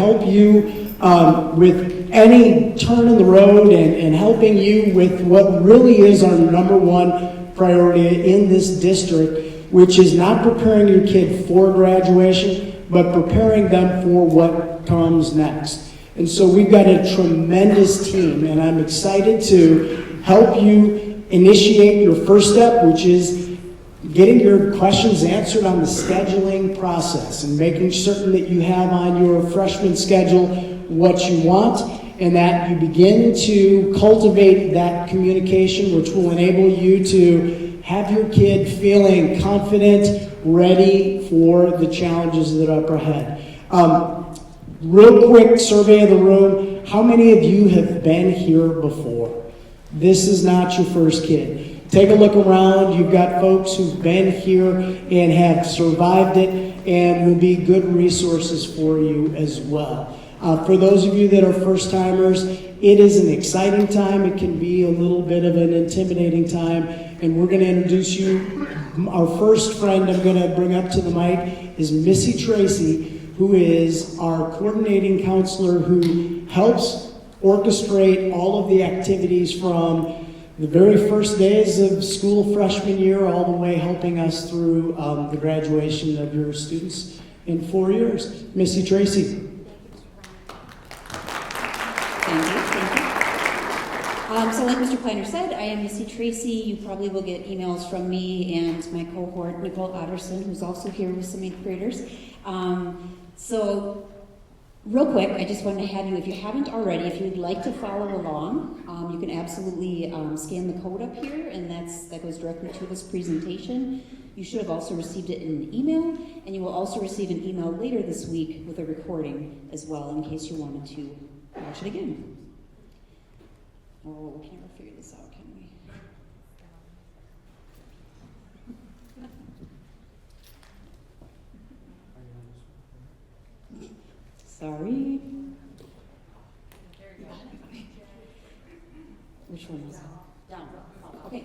help you with any turn in the road and helping you with what really is our number one priority in this district, which is not preparing your kid for graduation, but preparing them for what comes next. And so we've got a tremendous team, and I'm excited to help you initiate your first step, which is getting your questions answered on the scheduling process and making certain that you have on your freshman schedule what you want, and that you begin to cultivate that communication, which will enable you to have your kid feeling confident, ready for the challenges that are up ahead. Real quick survey of the room. How many of you have been here before? This is not your first kid. Take a look around. You've got folks who've been here and have survived it and will be good resources for you as well. For those of you that are first-timers, it is an exciting time. It can be a little bit of an intimidating time. And we're going to introduce you. Our first friend I'm going to bring up to the mic is Missy Tracy, who is our coordinating counselor who helps orchestrate all of the activities from the very first days of school freshman year all the way helping us through the graduation of your students in 4 years. Missy Tracy. Thank you. So like Mr. Kleiner said, I am Missy Tracy. You probably will get emails from me and my cohort, Nicole Otterson, who's also here with some 8th graders. So real quick, I just wanted to have you, if you haven't already, if you would like to follow along, you can absolutely scan the code up here, and that goes directly to this presentation. You should have also received it in an email, and you will also receive an email later this week with a recording as well, in case you wanted to watch it again. Oh, we can't ever figure this out, can we? Sorry. Which one was it? Down. Okay.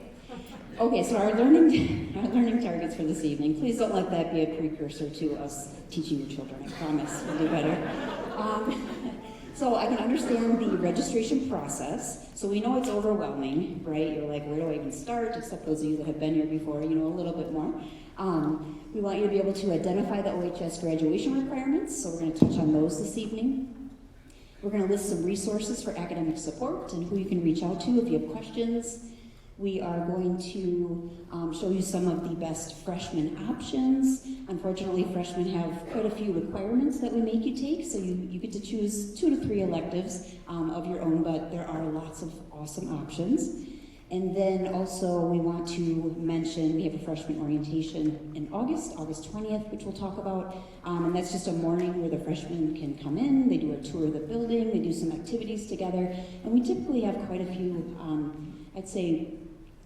Okay, so our learning targets for this evening. Please don't let that be a precursor to us teaching your children. I promise we'll do better. So I can understand the registration process. So we know it's overwhelming, right? You're like, where do I even start? Except those of you that have been here before, you know a little bit more. We want you to be able to identify the OHS graduation requirements, so we're going to touch on those this evening. We're going to list some resources for academic support and who you can reach out to if you have questions. We are going to show you some of the best freshman options. Unfortunately, freshmen have quite a few requirements that we make you take, so you get to choose 2 to 3 electives of your own, but there are lots of awesome options. And then also we want to mention we have a freshman orientation in August 20th, which we'll talk about. And that's just a morning where the freshmen can come in, they do a tour of the building, they do some activities together. And we typically have quite a few, I'd say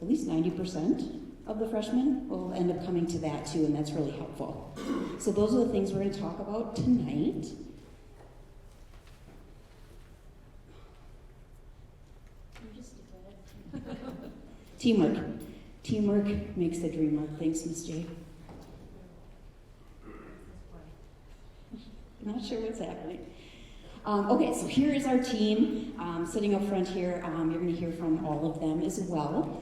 at least 90% of the freshmen will end up coming to that too, and that's really helpful. So those are the things we're going to talk about tonight. Teamwork. Teamwork makes the dream work. Thanks, Ms. J. Not sure what's happening. Okay, so here is our team. Sitting up front here, you're going to hear from all of them as well.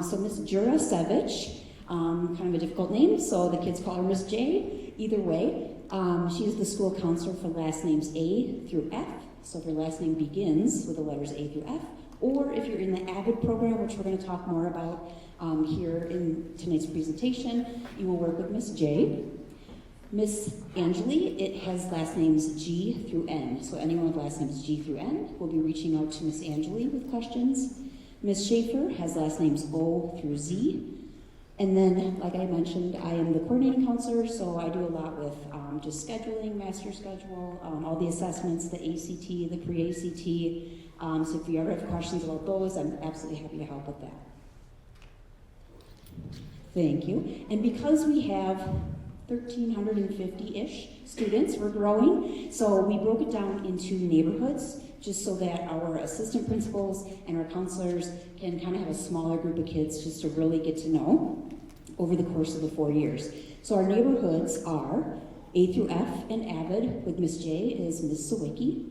So Ms. Jurasevich, kind of a difficult name, so the kids call her Ms. J. Either way, she is the school counselor for last names A through F. So if your last name begins with the letters A through F, or if you're in the AVID program, which we're going to talk more about here in tonight's presentation, you will work with Ms. J. Miss Angeli, it has last names G through N. So anyone with last names G through N will be reaching out to Miss Angeli with questions. Miss Schaefer has last names O through Z. And then, like I mentioned, I am the coordinating counselor, so I do a lot with just scheduling, master schedule, all the assessments, the ACT, the pre-ACT. So if you ever have questions about those, I'm absolutely happy to help with that. Thank you. And because we have 1,350-ish students, we're growing, so we broke it down into neighborhoods just so that our assistant principals and our counselors can kind of have a smaller group of kids just to really get to know over the course of the 4 years. So our neighborhoods are A through F and Avid with Miss J is Ms. Sawicki.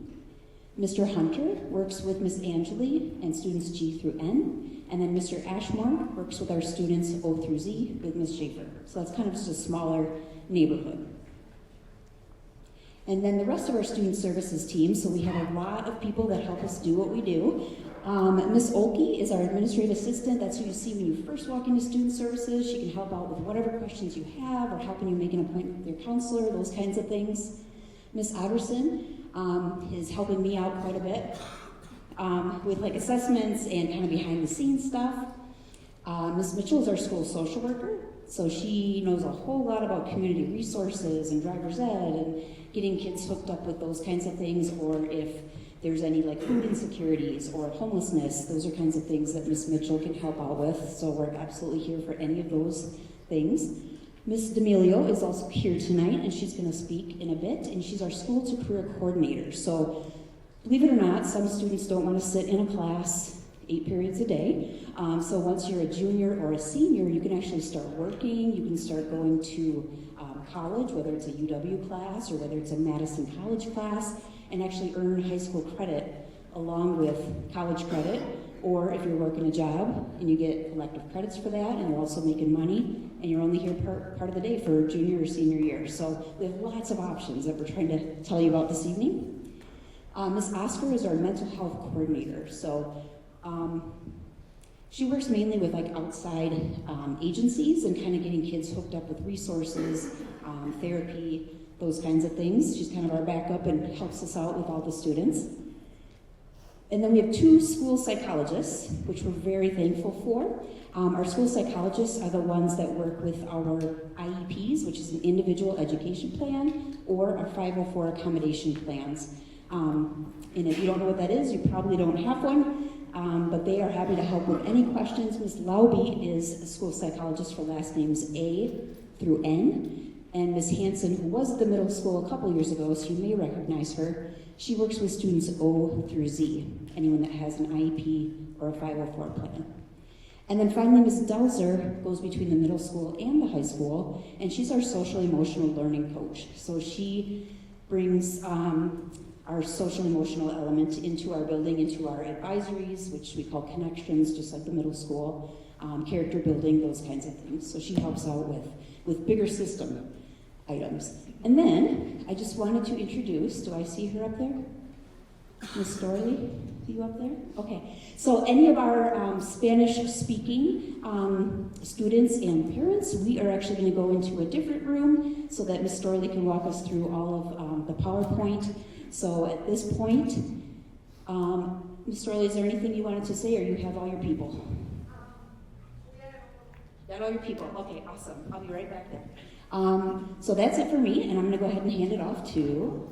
Mr. Hunter works with Miss Angeli and students G through N. And then Mr. Ashmore works with our students O through Z with Ms. Schaefer. So that's kind of just a smaller neighborhood. And then the rest of our student services team, so we have a lot of people that help us do what we do. Ms. Olkey is our administrative assistant. That's who you see when you first walk into student services. She can help out with whatever questions you have or helping you make an appointment with your counselor, those kinds of things. Ms. Otterson is helping me out quite a bit with like assessments and kind of behind the scenes stuff. Ms. Mitchell is our school social worker. So she knows a whole lot about community resources and driver's ed and getting kids hooked up with those kinds of things, or if there's any like food insecurities or homelessness, those are kinds of things that Ms. Mitchell can help out with. So we're absolutely here for any of those things. Ms. D'Amelio is also here tonight, and she's going to speak in a bit, and she's our school to career coordinator. So believe it or not, some students don't want to sit in a class 8 periods a day. So once you're a junior or a senior, you can actually start working, you can start going to college, whether it's a UW class or whether it's a Madison College class, and actually earn high school credit along with college credit. Or if you're working a job and you get elective credits for that, and you're also making money, and you're only here part of the day for junior or senior year. So we have lots of options that we're trying to tell you about this evening. Ms. Oscar is our mental health coordinator. So she works mainly with like outside agencies and kind of getting kids hooked up with resources, therapy, those kinds of things. She's kind of our backup and helps us out with all the students. And then we have 2 school psychologists, which we're very thankful for. Our school psychologists are the ones that work with our IEPs, which is an individual education plan, or our 504 accommodation plans. And if you don't know what that is, you probably don't have one. But they are happy to help with any questions. Ms. Lauby is a school psychologist for last names A through N. And Ms. Hanson, who was at the middle school a couple years ago, so you may recognize her, she works with students O through Z, anyone that has an IEP or a 504 plan. And then finally, Ms. Delzer goes between the middle school and the high school, and she's our social emotional learning coach. So she brings our social emotional element into our building, into our advisories, which we call connections, just like the middle school, character building, those kinds of things. So she helps out with bigger system items. And then I just wanted to introduce, do I see her up there? Ms. Storley, are you up there? Okay. So any of our Spanish-speaking students and parents, we are actually going to go into a different room so that Ms. Storley can walk us through all of the PowerPoint. So at this point, Ms. Storley, is there anything you wanted to say, or you have all your people? Got all your people. Okay, awesome. I'll be right back there. So that's it for me, and I'm going to go ahead and hand it off to...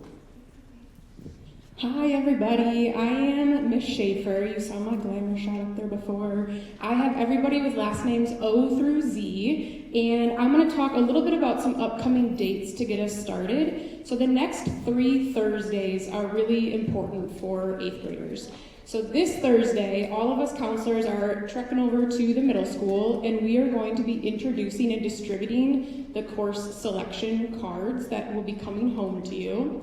Hi everybody, I am Miss Schaefer. You saw my glamour shot up there before. I have everybody with last names O through Z, and I'm going to talk a little bit about some upcoming dates to get us started. So the next 3 Thursdays are really important for 8th graders. So this Thursday, all of us counselors are trekking over to the middle school, and we are going to be introducing and distributing the course selection cards that will be coming home to you.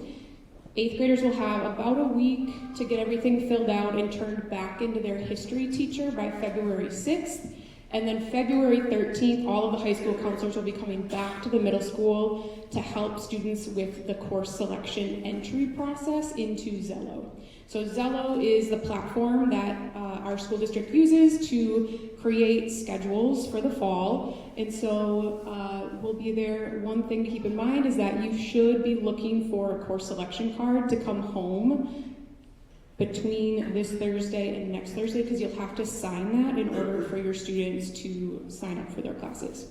8th graders will have about a week to get everything filled out and turned back into their history teacher by February 6th. And then February 13th, all of the high school counselors will be coming back to the middle school to help students with the course selection entry process into Zello. So Zello is the platform that our school district uses to create schedules for the fall. And so we'll be there. One thing to keep in mind is that you should be looking for a course selection card to come home between this Thursday and next Thursday, because you'll have to sign that in order for your students to sign up for their classes.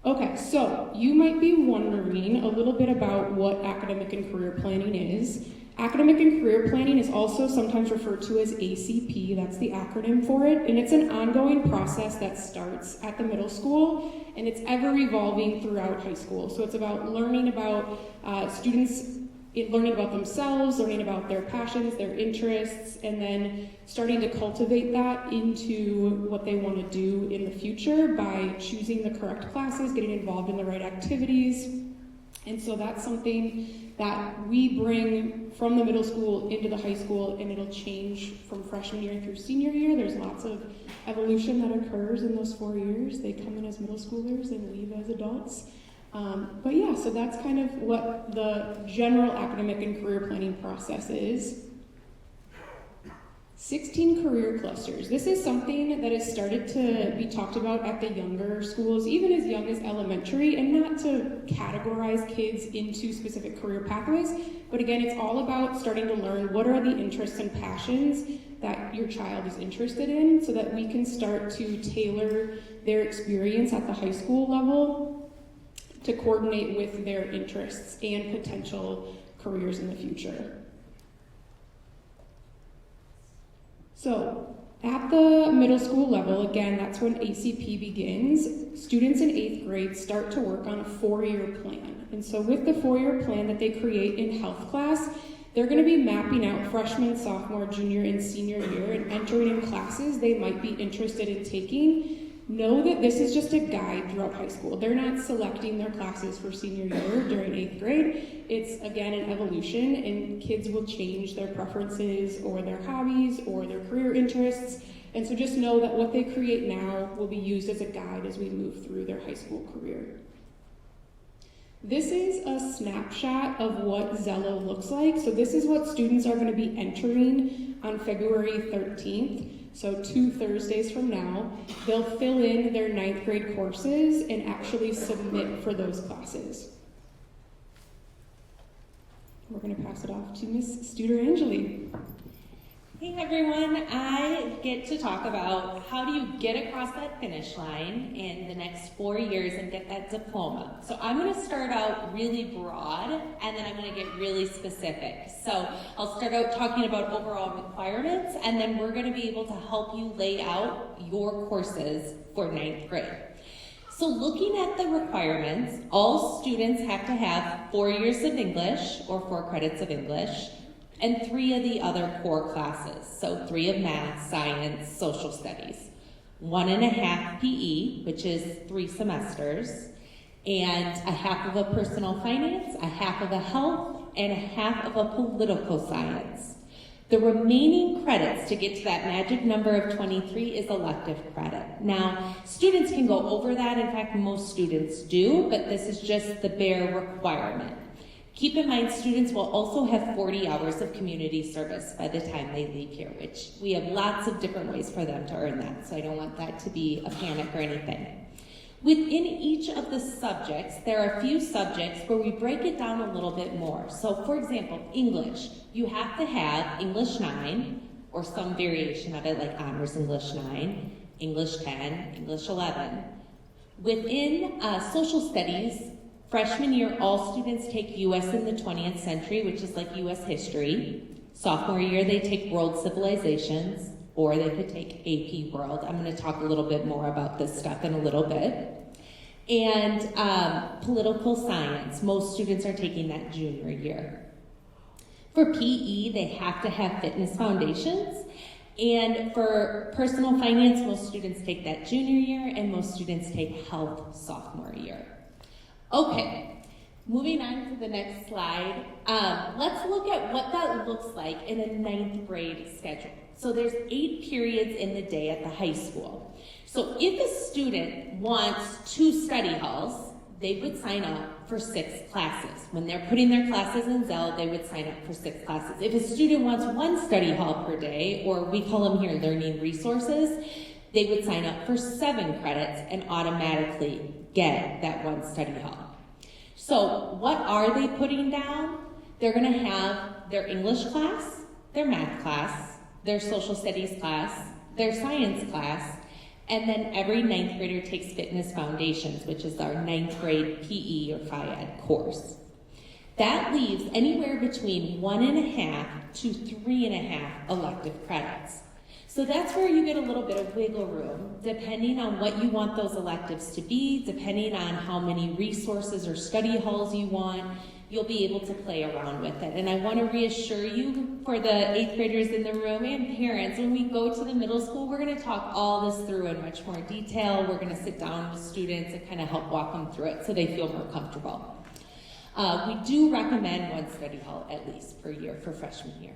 Okay, so you might be wondering a little bit about what academic and career planning is. Academic and career planning is also sometimes referred to as ACP, that's the acronym for it, and it's an ongoing process that starts at the middle school, and it's ever evolving throughout high school. So it's about learning about students, learning about themselves, learning about their passions, their interests, and then starting to cultivate that into what they want to do in the future by choosing the correct classes, getting involved in the right activities, And so that's something that we bring from the middle school into the high school, and it'll change from freshman year through senior year. There's lots of evolution that occurs in those 4 years. They come in as middle schoolers and leave as adults. But yeah, so that's kind of what the general academic and career planning process is. 16 career clusters. This is something that has started to be talked about at the younger schools, even as young as elementary, and not to categorize kids into specific career pathways, but again, it's all about starting to learn what are the interests and passions that your child is interested in so that we can start to tailor their experience at the high school level to coordinate with their interests and potential careers in the future. So, at the middle school level, again, that's when ACP begins. Students in 8th grade start to work on a 4-year plan. And so with the 4-year plan that they create in health class, they're going to be mapping out freshman, sophomore, junior, and senior year and entering in classes they might be interested in taking. Know that this is just a guide throughout high school. They're not selecting their classes for senior year during 8th grade. It's, again, an evolution, and kids will change their preferences or their hobbies or their career interests. And so just know that what they create now will be used as a guide as we move through their high school career. This is a snapshot of what Zello looks like. So this is what students are going to be entering on February 13th. So 2 Thursdays from now, they'll fill in their 9th grade courses and actually submit for those classes. We're going to pass it off to Miss Studer-Angeli. Hey everyone, I get to talk about how do you get across that finish line in the next 4 years and get that diploma. So I'm going to start out really broad, and then I'm going to get really specific. So I'll start out talking about overall requirements, and then we're going to be able to help you lay out your courses for 9th grade. So looking at the requirements, all students have to have 4 years of English, or 4 credits of English, and 3 of the other core classes. So 3 of math, science, social studies. 1.5 PE, which is 3 semesters, and a half of a personal finance, a half of a health, and a half of a political science. The remaining credits to get to that magic number of 23 is elective credit. Now, students can go over that. In fact, most students do, but this is just the bare requirement. Keep in mind, students will also have 40 hours of community service by the time they leave here, which we have lots of different ways for them to earn that, so I don't want that to be a panic or anything. Within each of the subjects, there are a few subjects where we break it down a little bit more. So, for example, English. You have to have English 9, or some variation of it, like Honors English 9, English 10, English 11. Within social studies, freshman year, all students take U.S. in the 20th century, which is like U.S. history. Sophomore year, they take world civilizations, or they could take AP World. I'm going to talk a little bit more about this stuff in a little bit. And political science, most students are taking that junior year. For PE, they have to have fitness foundations. And for personal finance, most students take that junior year, and most students take health sophomore year. Okay, moving on to the next slide. Let's look at what that looks like in a 9th grade schedule. So there's 8 periods in the day at the high school. So if a student wants 2 study halls, they would sign up for 6 classes. When they're putting their classes in Zell, they would sign up for 6 classes. If a student wants 1 study hall per day, or we call them here learning resources, they would sign up for 7 credits and automatically get that 1 study hall. So what are they putting down? They're going to have their English class, their math class, their social studies class, their science class, and then every 9th grader takes fitness foundations, which is our 9th grade PE or Phi Ed course. That leaves anywhere between 1.5 to 3.5 elective credits. So that's where you get a little bit of wiggle room, depending on what you want those electives to be, depending on how many resources or study halls you want, you'll be able to play around with it. And I want to reassure you, for the 8th graders in the room and parents, when we go to the middle school, we're going to talk all this through in much more detail. We're going to sit down with students and kind of help walk them through it so they feel more comfortable. We do recommend one study hall at least per year for freshman year.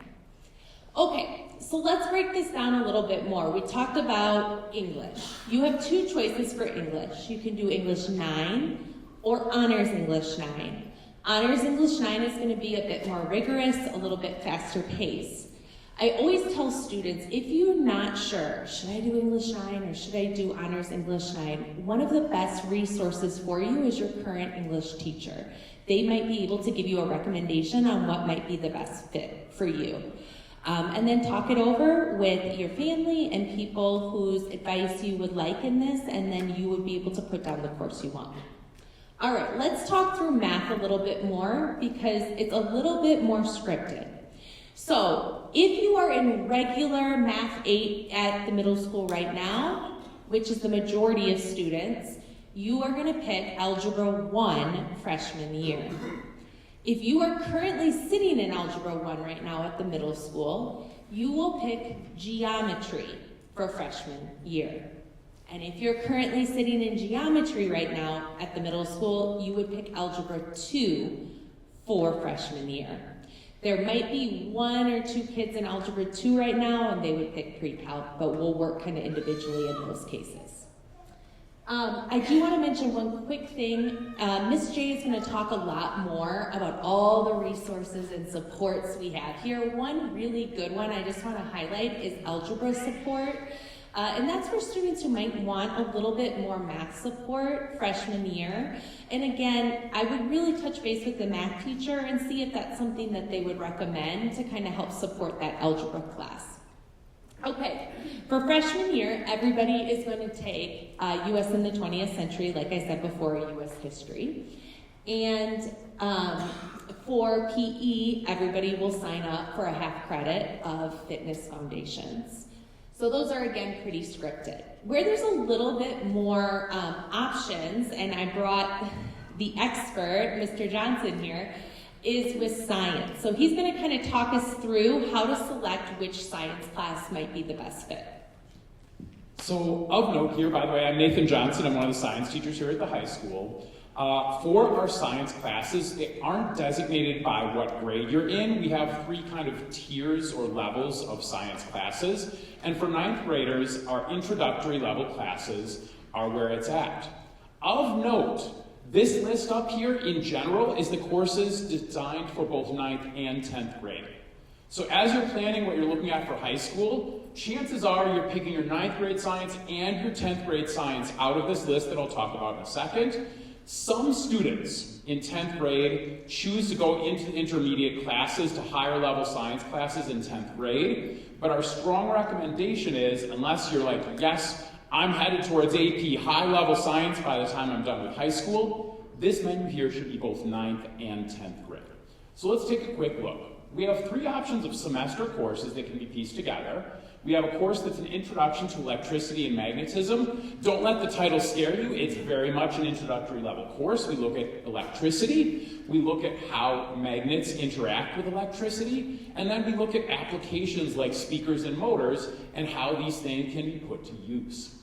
Okay, so let's break this down a little bit more. We talked about English. You have two choices for English. You can do English 9 or Honors English 9. Honors English 9 is going to be a bit more rigorous, a little bit faster pace. I always tell students, if you're not sure, should I do English 9 or should I do Honors English 9, one of the best resources for you is your current English teacher. They might be able to give you a recommendation on what might be the best fit for you. And then talk it over with your family and people whose advice you would like in this, and then you would be able to put down the course you want. All right, let's talk through math a little bit more because it's a little bit more scripted. So if you are in regular Math 8 at the middle school right now, which is the majority of students, you are going to pick Algebra 1 freshman year. If you are currently sitting in Algebra 1 right now at the middle school, you will pick Geometry for freshman year. And if you're currently sitting in Geometry right now at the middle school, you would pick Algebra 2 for freshman year. There might be 1 or 2 kids in Algebra 2 right now, and they would pick Pre-Calc, but we'll work kind of individually in those cases. I do want to mention one quick thing. Ms. J is going to talk a lot more about all the resources and supports we have here. One really good one I just want to highlight is algebra support. And that's for students who might want a little bit more math support freshman year. And again, I would really touch base with the math teacher and see if that's something that they would recommend to kind of help support that algebra class. Okay, for freshman year, everybody is going to take U.S. in the 20th century, like I said before, U.S. history. And for PE, everybody will sign up for a half credit of fitness foundations. So those are, again, pretty scripted. Where there's a little bit more options, and I brought the expert, Mr. Johnson here, is with science. So he's going to kind of talk us through how to select which science class might be the best fit. So of note here, by the way, I'm Nathan Johnson. I'm one of the science teachers here at the high school. For our science classes, they aren't designated by what grade you're in. We have 3 kind of tiers or levels of science classes. And for 9th graders, our introductory level classes are where it's at. Of note, this list up here in general is the courses designed for both 9th and 10th grade. So as you're planning what you're looking at for high school, chances are you're picking your 9th grade science and your 10th grade science out of this list that I'll talk about in a second. Some students in 10th grade choose to go into intermediate classes to higher level science classes in 10th grade, but our strong recommendation is, unless you're like, yes, I'm headed towards AP high level science by the time I'm done with high school, this menu here should be both 9th and 10th grade. So let's take a quick look. We have 3 options of semester courses that can be pieced together. We have a course that's an introduction to electricity and magnetism. Don't let the title scare you. It's very much an introductory level course. We look at electricity. We look at how magnets interact with electricity. And then we look at applications like speakers and motors and how these things can be put to use.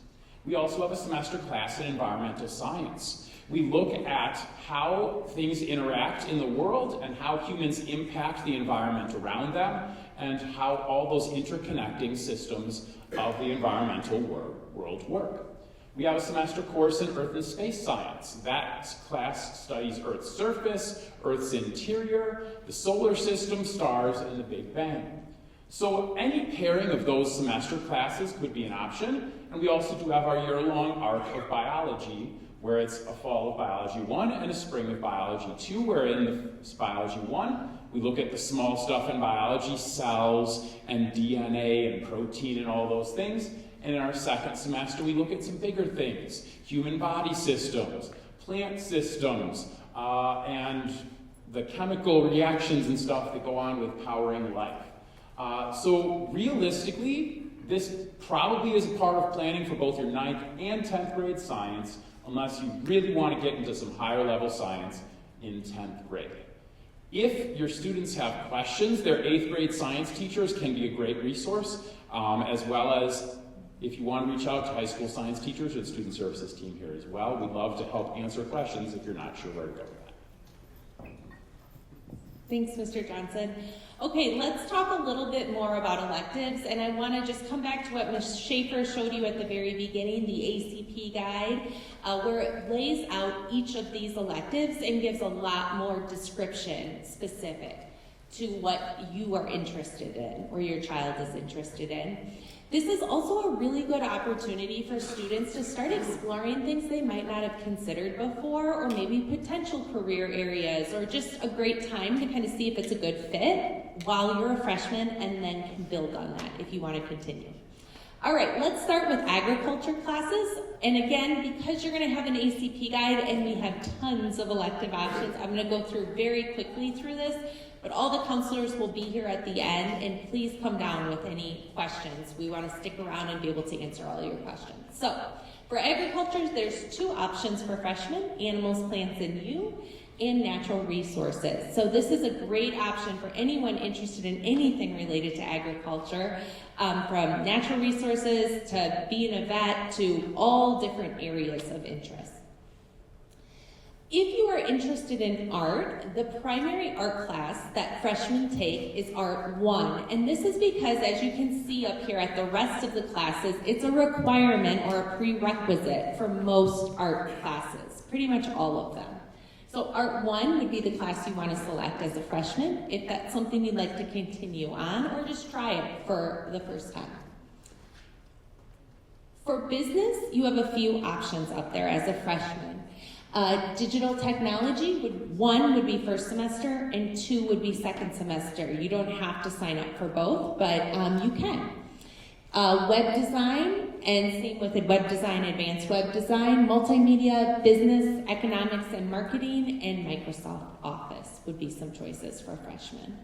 We also have a semester class in environmental science. We look at how things interact in the world and how humans impact the environment around them and how all those interconnecting systems of the environmental world work. We have a semester course in Earth and Space Science. That class studies Earth's surface, Earth's interior, the solar system, stars, and the Big Bang. So any pairing of those semester classes could be an option, and we also do have our year-long arc of biology, where it's a fall of biology 1 and a spring of biology 2, where in the biology 1, we look at the small stuff in biology, cells and DNA and protein and all those things. And in our second semester, we look at some bigger things, human body systems, plant systems, and the chemical reactions and stuff that go on with powering life. So realistically, this probably is a part of planning for both your 9th and 10th grade science, unless you really want to get into some higher level science in 10th grade. If your students have questions, their 8th grade science teachers can be a great resource, as well as if you want to reach out to high school science teachers or the student services team here as well. We'd love to help answer questions if you're not sure where to go with that. Thanks, Mr. Johnson. Okay, let's talk a little bit more about electives, and I want to just come back to what Ms. Schaefer showed you at the very beginning, the ACP guide, where it lays out each of these electives and gives a lot more description specific to what you are interested in or your child is interested in. This is also a really good opportunity for students to start exploring things they might not have considered before, or maybe potential career areas, or just a great time to kind of see if it's a good fit while you're a freshman, and then can build on that if you want to continue. All right, let's start with agriculture classes. And again, because you're going to have an ACP guide and we have tons of elective options, I'm going to go through very quickly through this. But all the counselors will be here at the end, and please come down with any questions. We want to stick around and be able to answer all your questions. So, for agriculture, there's two options for freshmen: animals, plants, and you, and natural resources. So this is a great option for anyone interested in anything related to agriculture, from natural resources to being a vet to all different areas of interest. If you are interested in art, the primary art class that freshmen take is Art 1. And this is because, as you can see up here at the rest of the classes, it's a requirement or a prerequisite for most art classes, pretty much all of them. So Art 1 would be the class you want to select as a freshman, if that's something you'd like to continue on, or just try it for the first time. For business, you have a few options up there as a freshman. Digital technology, one would be first semester and 2 would be second semester. You don't have to sign up for both, but you can. Web design, and same with web design, advanced web design, multimedia, business, economics and marketing, and Microsoft Office would be some choices for freshmen.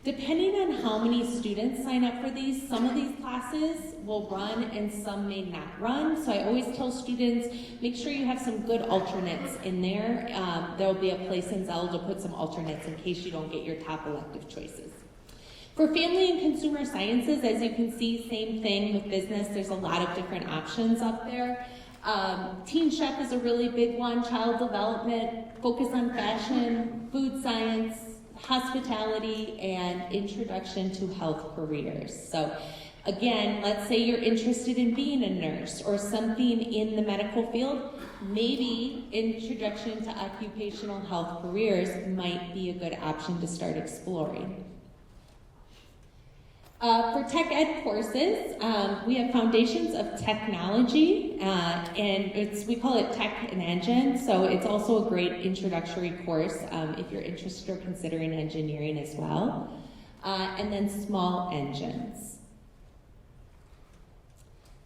Depending on how many students sign up for these, some of these classes will run and some may not run. So I always tell students, make sure you have some good alternates in there. There'll be a place in Zell to put some alternates in case you don't get your top elective choices. For family and consumer sciences, as you can see, same thing with business. There's a lot of different options up there. Teen Chef is a really big one, child development, focus on fashion, food science, hospitality, and introduction to health careers. So again, let's say you're interested in being a nurse or something in the medical field, maybe introduction to occupational health careers might be a good option to start exploring. For tech ed courses, we have Foundations of Technology, and we call it Tech and Engine, so it's also a great introductory course if you're interested or considering engineering as well. And then Small Engines.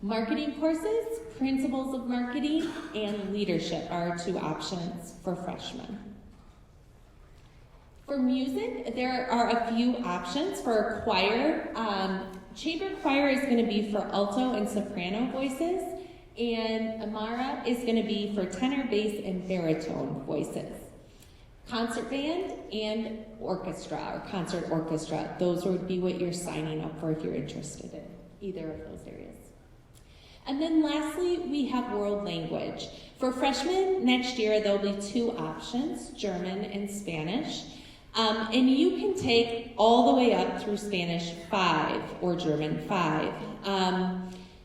Marketing courses, Principles of Marketing, and Leadership are 2 options for freshmen. For music, there are a few options for choir. Chamber choir is going to be for alto and soprano voices, and Amara is going to be for tenor, bass, and baritone voices. Concert band and orchestra, or concert orchestra, those would be what you're signing up for if you're interested in either of those areas. And then lastly, we have world language. For freshmen, next year there'll be 2 options, German and Spanish. And you can take all the way up through Spanish 5 or German 5.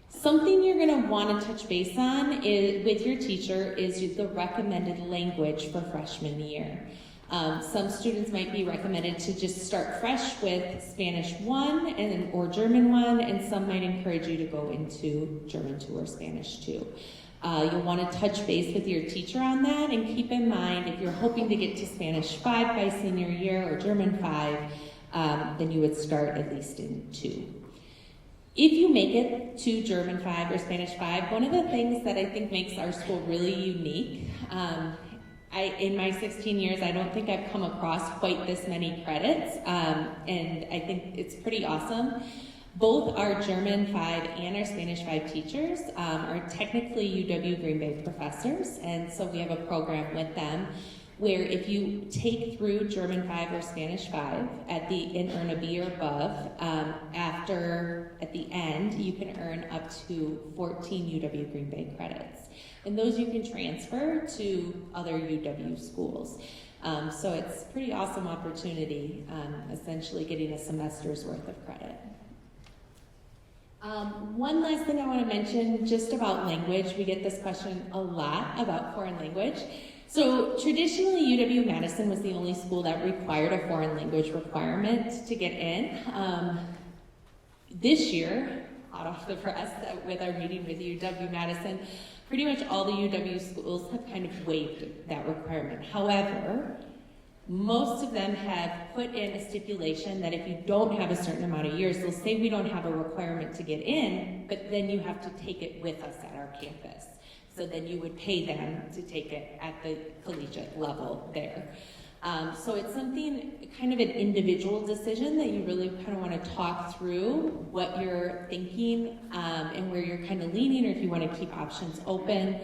Something you're going to want to touch base on with your teacher is the recommended language for freshman year. Some students might be recommended to just start fresh with Spanish 1 or German 1, and some might encourage you to go into German 2 or Spanish 2. You'll want to touch base with your teacher on that, and keep in mind if you're hoping to get to Spanish 5 by senior year or German 5, then you would start at least in 2. If you make it to German 5 or Spanish 5, one of the things that I think makes our school really unique, in my 16 years, I don't think I've come across quite this many credits, and I think it's pretty awesome. Both our German 5 and our Spanish 5 teachers are technically UW Green Bay professors, and so we have a program with them where if you take through German 5 or Spanish 5 and earn a B or above, at the end, you can earn up to 14 UW Green Bay credits. And those you can transfer to other UW schools. So it's a pretty awesome opportunity, essentially getting a semester's worth of credit. One last thing I want to mention just about language. We get this question a lot about foreign language. So traditionally, UW-Madison was the only school that required a foreign language requirement to get in. This year, hot off the press, with our meeting with UW-Madison, pretty much all the UW schools have kind of waived that requirement. However, most of them have put in a stipulation that if you don't have a certain amount of years, they'll say we don't have a requirement to get in, but then you have to take it with us at our campus. So then you would pay them to take it at the collegiate level there. So it's something, kind of an individual decision that you really kind of want to talk through what you're thinking and where you're kind of leaning, or if you want to keep options open.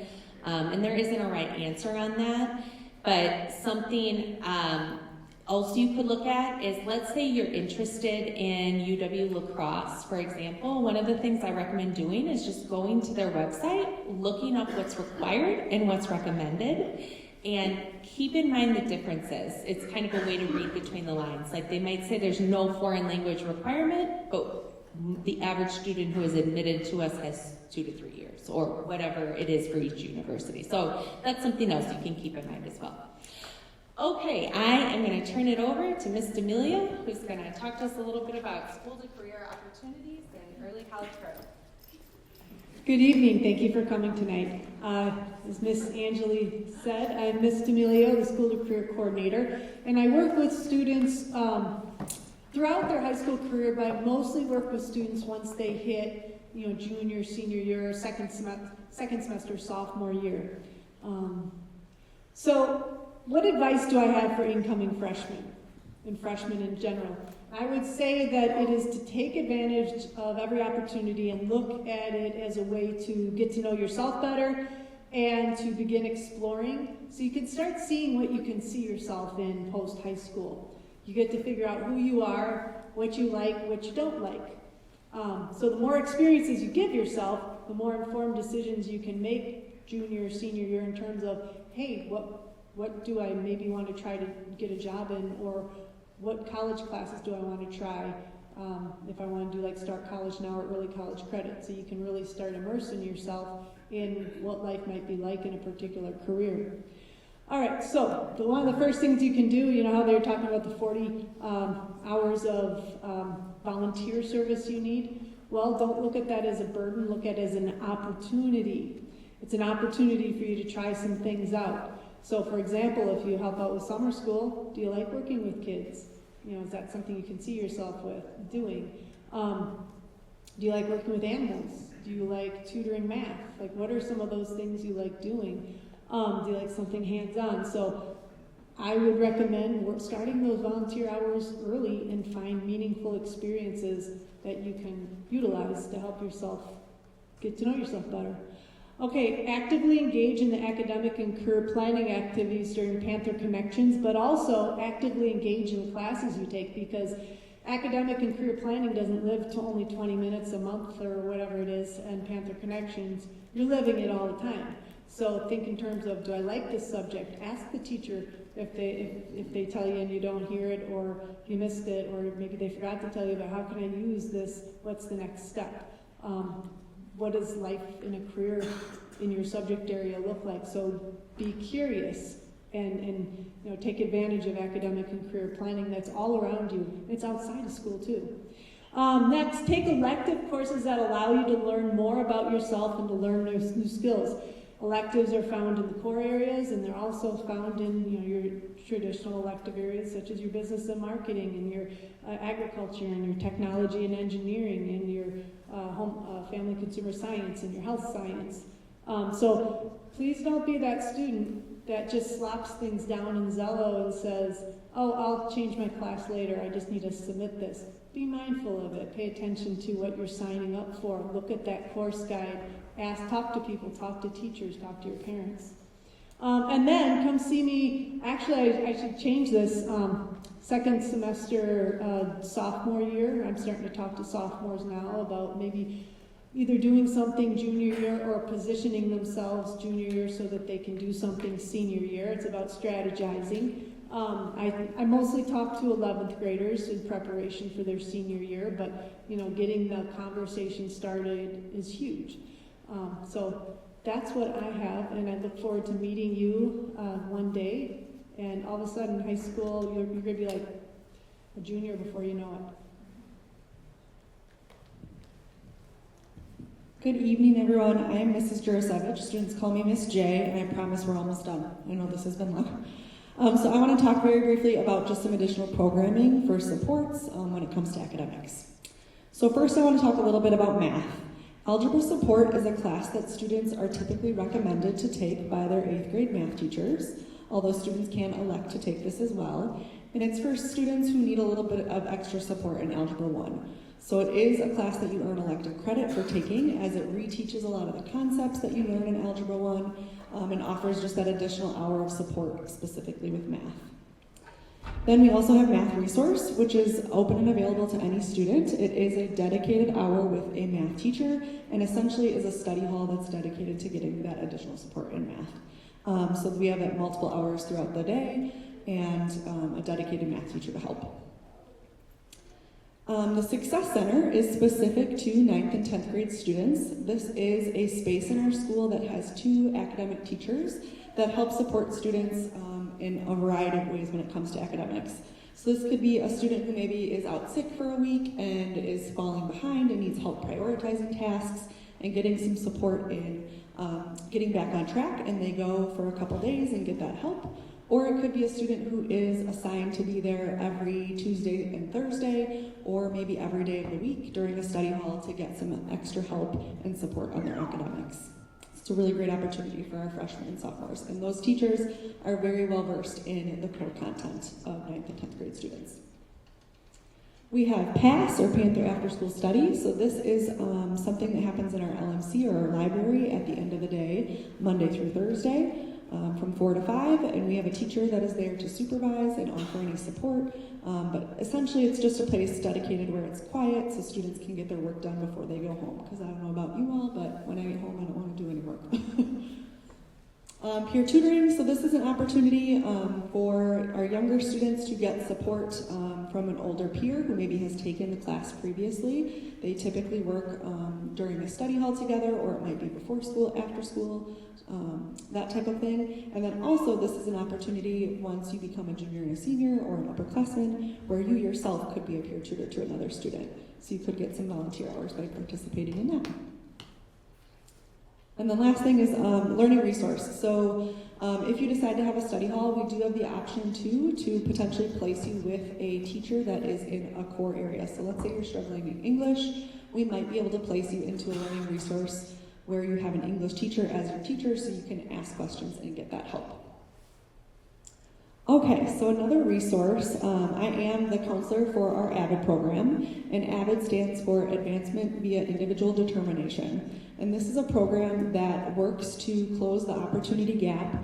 And there isn't a right answer on that. But something else you could look at is, let's say you're interested in UW lacrosse, for example. One of the things I recommend doing is just going to their website, looking up what's required and what's recommended, and keep in mind the differences. It's kind of a way to read between the lines. Like, they might say there's no foreign language requirement, but the average student who is admitted to us has 2 to 3 years, or whatever it is for each university. So that's something else you can keep in mind as well. Okay, I am going to turn it over to Ms. D'Amelia, who's going to talk to us a little bit about school to career opportunities and early college growth. Good evening. Thank you for coming tonight. As Ms. Angeli said, I'm Ms. D'Amelio, the School to Career Coordinator, and I work with students throughout their high school career, but I mostly work with students once they hit, junior, senior year, second semester, sophomore year. So what advice do I have for incoming freshmen and freshmen in general? I would say that it is to take advantage of every opportunity and look at it as a way to get to know yourself better and to begin exploring, so you can start seeing what you can see yourself in post-high school. You get to figure out who you are, what you like, what you don't like. So the more experiences you give yourself, the more informed decisions you can make junior or senior year in terms of, hey, what do I maybe want to try to get a job in, or what college classes do I want to try if I want to do like Start College Now or early college credit, so you can really start immersing yourself in what life might be like in a particular career. All right, so one of the first things you can do, you know how they were talking about the 40 hours of volunteer service you need? Well, don't look at that as a burden, look at it as an opportunity. It's an opportunity for you to try some things out. So for example, if you help out with summer school, do you like working with kids? Is that something you can see yourself with doing? Do you like working with animals? Do you like tutoring math? Like, what are some of those things you like doing? Do you like something hands-on? So I would recommend starting those volunteer hours early and find meaningful experiences that you can utilize to help yourself get to know yourself better. Okay, actively engage in the academic and career planning activities during Panther Connections, but also actively engage in the classes you take, because academic and career planning doesn't live to only 20 minutes a month or whatever it is, and Panther Connections, you're living it all the time. So think in terms of, do I like this subject? Ask the teacher if they tell you and you don't hear it, or you missed it, or maybe they forgot to tell you, but how can I use this? What's the next step? What does life in a career in your subject area look like? So be curious and take advantage of academic and career planning that's all around you. It's outside of school too. Next, take elective courses that allow you to learn more about yourself and to learn new skills. Electives are found in the core areas, and they're also found in your traditional elective areas such as your business and marketing, and your agriculture, and your technology and engineering, and your family consumer science, and your health science. So please don't be that student that just slaps things down in Zello and says, oh, I'll change my class later, I just need to submit this. Be mindful of it. Pay attention to what you're signing up for. Look at that course guide. Talk to people, talk to teachers, talk to your parents. And then come see me. Actually, I should change this. Second semester, sophomore year, I'm starting to talk to sophomores now about maybe either doing something junior year or positioning themselves junior year so that they can do something senior year. It's about strategizing. I mostly talk to 11th graders in preparation for their senior year, but getting the conversation started is huge. So that's what I have, and I look forward to meeting you one day. And all of a sudden, high school, you're going to be like a junior before you know it. Good evening, everyone. I am Mrs. Jurasevich. Students call me Miss J, and I promise we're almost done. I know this has been long. So I want to talk very briefly about just some additional programming for supports when it comes to academics. So first, I want to talk a little bit about math. Algebra support is a class that students are typically recommended to take by their 8th grade math teachers, although students can elect to take this as well. And it's for students who need a little bit of extra support in Algebra 1. So it is a class that you earn elective credit for taking, as it reteaches a lot of the concepts that you learn in Algebra 1 and offers just that additional hour of support specifically with math. Then we also have Math Resource, which is open and available to any student. It is a dedicated hour with a math teacher and essentially is a study hall that's dedicated to getting that additional support in math. So we have it multiple hours throughout the day and a dedicated math teacher to help. The Success Center is specific to 9th and 10th grade students. This is a space in our school that has 2 academic teachers that help support students in a variety of ways when it comes to academics. So this could be a student who maybe is out sick for a week and is falling behind and needs help prioritizing tasks and getting some support in getting back on track, and they go for a couple days and get that help. Or it could be a student who is assigned to be there every Tuesday and Thursday, or maybe every day of the week during a study hall to get some extra help and support on their academics. It's a really great opportunity for our freshmen and sophomores, and those teachers are very well versed in the core content of 9th and 10th grade students. We have PASS, or Panther After School Study. So this is something that happens in our LMC or our library at the end of the day, Monday through Thursday. From 4 to 5, and we have a teacher that is there to supervise and offer any support. But essentially, it's just a place dedicated where it's quiet so students can get their work done before they go home. Because I don't know about you all, but when I get home, I don't want to do any work. Peer tutoring, so this is an opportunity for our younger students to get support from an older peer who maybe has taken the class previously. They typically work during a study hall together, or it might be before school, after school, that type of thing. And then also this is an opportunity once you become a junior and a senior or an upperclassman where you yourself could be a peer tutor to another student. So you could get some volunteer hours by participating in that. And the last thing is learning resource. So if you decide to have a study hall, we do have the option to potentially place you with a teacher that is in a core area. So let's say you're struggling in English, we might be able to place you into a learning resource where you have an English teacher as your teacher so you can ask questions and get that help. Okay, so another resource, I am the counselor for our AVID program, and AVID stands for Advancement Via Individual Determination. And this is a program that works to close the opportunity gap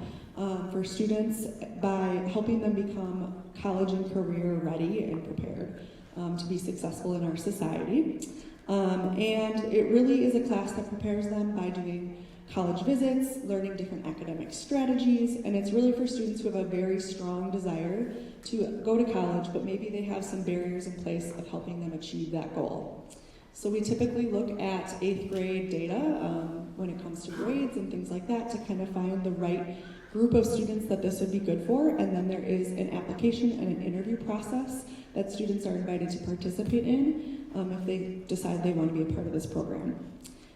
for students by helping them become college and career ready and prepared to be successful in our society. And it really is a class that prepares them by doing college visits, learning different academic strategies, and it's really for students who have a very strong desire to go to college, but maybe they have some barriers in place of helping them achieve that goal. So we typically look at 8th grade data when it comes to grades and things like that to kind of find the right group of students that this would be good for, and then there is an application and an interview process that students are invited to participate in if they decide they want to be a part of this program.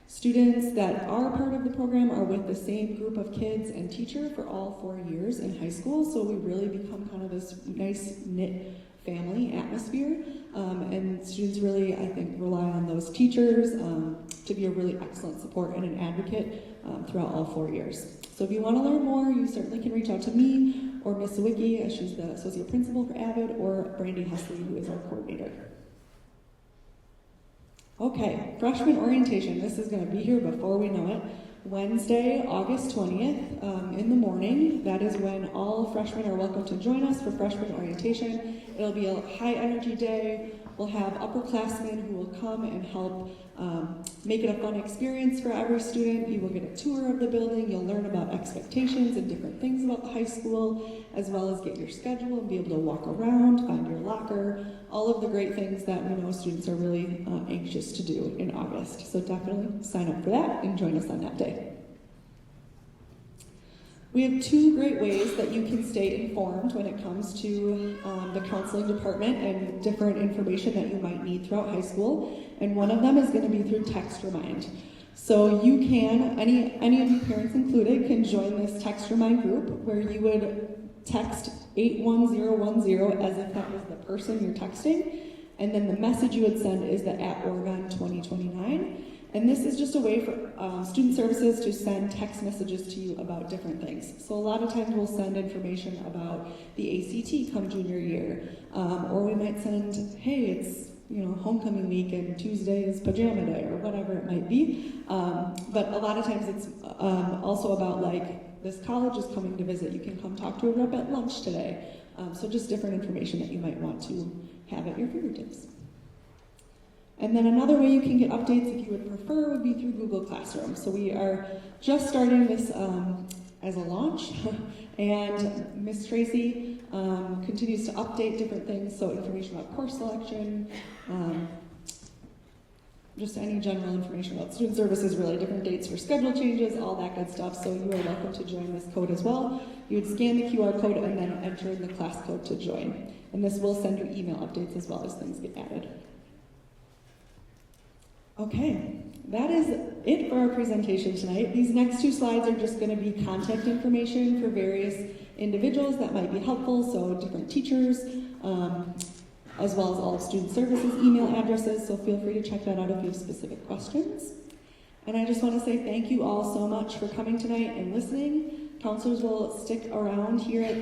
Students that are part of the program are with the same group of kids and teacher for all 4 years in high school, so we really become kind of this nice knit family atmosphere, and students really, I think, rely on those teachers to be a really excellent support and an advocate throughout all 4 years. So if you want to learn more, you certainly can reach out to me or Miss Sawicki, as she's the associate principal for AVID, or Brandy Hesley, who is our coordinator. Okay, freshman orientation. This is going to be here before we know it. Wednesday, August 20th, in the morning. That is when all freshmen are welcome to join us for freshman orientation. It'll be a high energy day. We'll have upperclassmen who will come and help make it a fun experience for every student. You will get a tour of the building. You'll learn about expectations and different things about the high school, as well as get your schedule and be able to walk around, find your locker, all of the great things that we know students are really anxious to do in August. So definitely sign up for that and join us on that day. We have two great ways that you can stay informed when it comes to the counseling department and different information that you might need throughout high school. And one of them is going to be through Text Remind. So you can, any of you parents included, can join this Text Remind group where you would text 81010 as if that was the person you're texting. And then the message you would send is the @Oregon 2029. And this is just a way for student services to send text messages to you about different things. So a lot of times we'll send information about the ACT come junior year, or we might send, hey, it's homecoming week and Tuesday is pajama day, or whatever it might be. But a lot of times it's also about like, this college is coming to visit, you can come talk to a rep at lunch today. So just different information that you might want to have at your fingertips. And then another way you can get updates, if you would prefer, would be through Google Classroom. So we are just starting this as a launch, and Miss Tracy continues to update different things, so information about course selection, just any general information about student services, really different dates for schedule changes, all that good stuff. So you are welcome to join this code as well. You would scan the QR code and then enter in the class code to join. And this will send you email updates as well as things get added. Okay, that is it for our presentation tonight. These next two slides are just going to be contact information for various individuals that might be helpful, so different teachers, as well as all of student services email addresses, so feel free to check that out if you have specific questions. And I just want to say thank you all so much for coming tonight and listening. Counselors will stick around here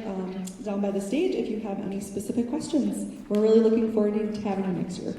down by the stage if you have any specific questions. We're really looking forward to having you next year.